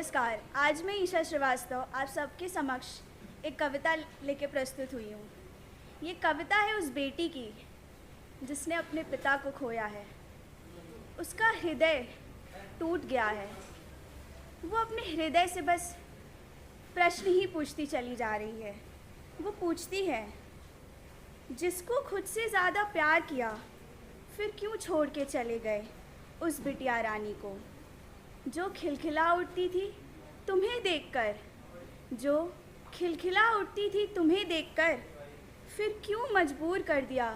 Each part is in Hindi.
नमस्कार। आज मैं ईशा श्रीवास्तव आप सबके समक्ष एक कविता लेके प्रस्तुत हुई हूँ। ये कविता है उस बेटी की जिसने अपने पिता को खोया है। उसका हृदय टूट गया है। वो अपने हृदय से बस प्रश्न ही पूछती चली जा रही है। वो पूछती है, जिसको खुद से ज़्यादा प्यार किया फिर क्यों छोड़ के चले गए उस बिटिया रानी को, जो खिलखिला उठती थी तुम्हें देखकर, जो खिलखिला उठती थी तुम्हें देखकर, फिर क्यों मजबूर कर दिया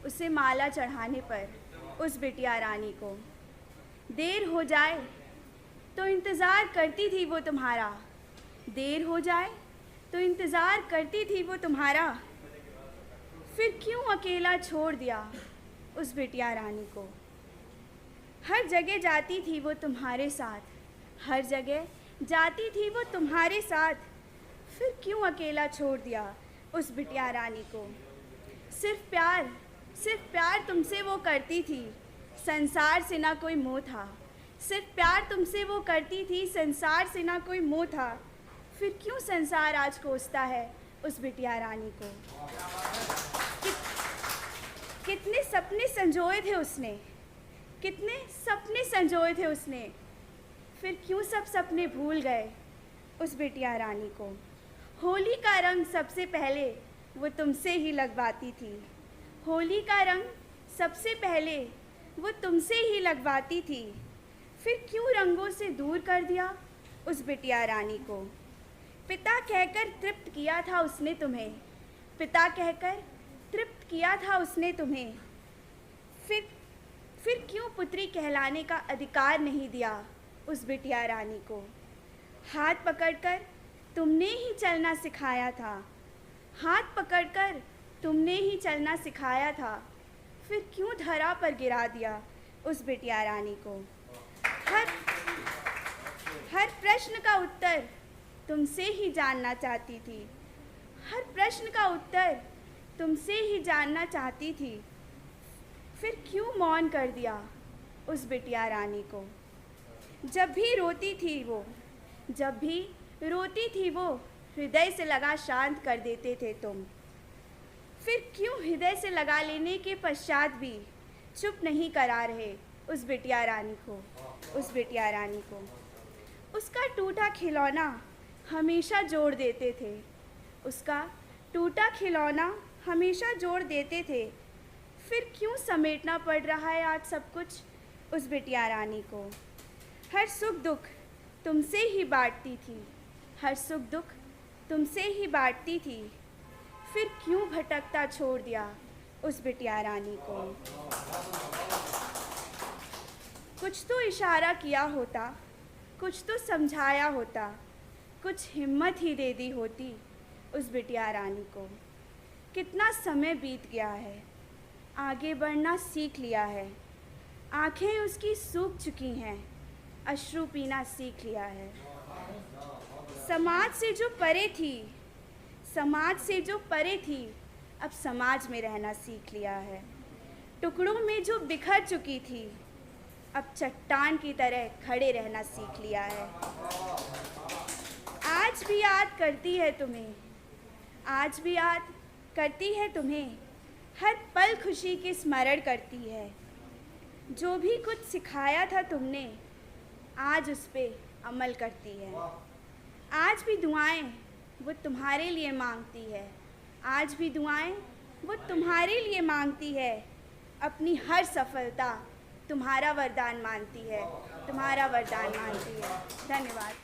उसे माला चढ़ाने पर उस बिटिया रानी को। देर हो जाए तो इंतज़ार करती थी वो तुम्हारा, देर हो जाए तो इंतज़ार करती थी वो तुम्हारा, फिर क्यों अकेला छोड़ दिया उस बिटिया रानी को। हर जगह जाती थी वो तुम्हारे साथ, हर जगह जाती थी वो तुम्हारे साथ, फिर क्यों अकेला छोड़ दिया उस बिटिया रानी को। सिर्फ प्यार तुमसे वो करती थी, संसार से ना कोई मोह था। सिर्फ प्यार तुमसे वो करती थी, संसार से ना कोई मोह था, फिर क्यों संसार आज कोसता है उस बिटिया रानी को। कितने सपने संजोए थे उसने, कितने सपने संजोए थे उसने, फिर क्यों सब सपने भूल गए उस बिटिया रानी को। होली का रंग सबसे पहले वो तुमसे ही लगवाती थी, होली का रंग सबसे पहले वो तुमसे ही लगवाती थी, फिर क्यों रंगों से दूर कर दिया उस बिटिया रानी को। पिता कहकर तृप्त किया था उसने तुम्हें, पिता कहकर तृप्त किया था उसने तुम्हें, फिर क्यों पुत्री कहलाने का अधिकार नहीं दिया उस बिटिया रानी को। हाथ पकड़कर तुमने ही चलना सिखाया था, हाथ पकड़कर तुमने ही चलना सिखाया था, फिर क्यों धरा पर गिरा दिया उस बिटिया रानी को। हर प्रश्न का उत्तर तुमसे ही जानना चाहती थी, हर प्रश्न का उत्तर तुमसे ही जानना चाहती थी, फिर क्यों मौन कर दिया उस बिटिया रानी को। जब भी रोती थी वो, जब भी रोती थी वो, हृदय से लगा शांत कर देते थे तुम, फिर क्यों हृदय से लगा लेने के पश्चात भी चुप नहीं करा रहे उस बिटिया रानी को, उस बिटिया रानी को। उसका टूटा खिलौना हमेशा जोड़ देते थे, उसका टूटा खिलौना हमेशा जोड़ देते थे, फिर क्यों समेटना पड़ रहा है आज सब कुछ उस बिटिया रानी को। हर सुख दुख तुमसे ही बांटती थी, हर सुख दुख तुमसे ही बांटती थी, फिर क्यों भटकता छोड़ दिया उस बिटिया रानी को। कुछ तो इशारा किया होता, कुछ तो समझाया होता, कुछ हिम्मत ही दे दी होती उस बिटिया रानी को। कितना समय बीत गया है, आगे बढ़ना सीख लिया है, आंखें उसकी सूख चुकी हैं, अश्रु पीना सीख लिया है। समाज से जो परे थी, समाज से जो परे थी, अब समाज में रहना सीख लिया है। टुकड़ों में जो बिखर चुकी थी, अब चट्टान की तरह खड़े रहना सीख लिया है। आज भी याद करती है तुम्हें, आज भी याद करती है तुम्हें, हर पल खुशी की स्मरण करती है। जो भी कुछ सिखाया था तुमने, आज उस पे अमल करती है। आज भी दुआएं वो तुम्हारे लिए मांगती है, आज भी दुआएं वो तुम्हारे लिए मांगती है। अपनी हर सफलता तुम्हारा वरदान मानती है, तुम्हारा वरदान मानती है। धन्यवाद।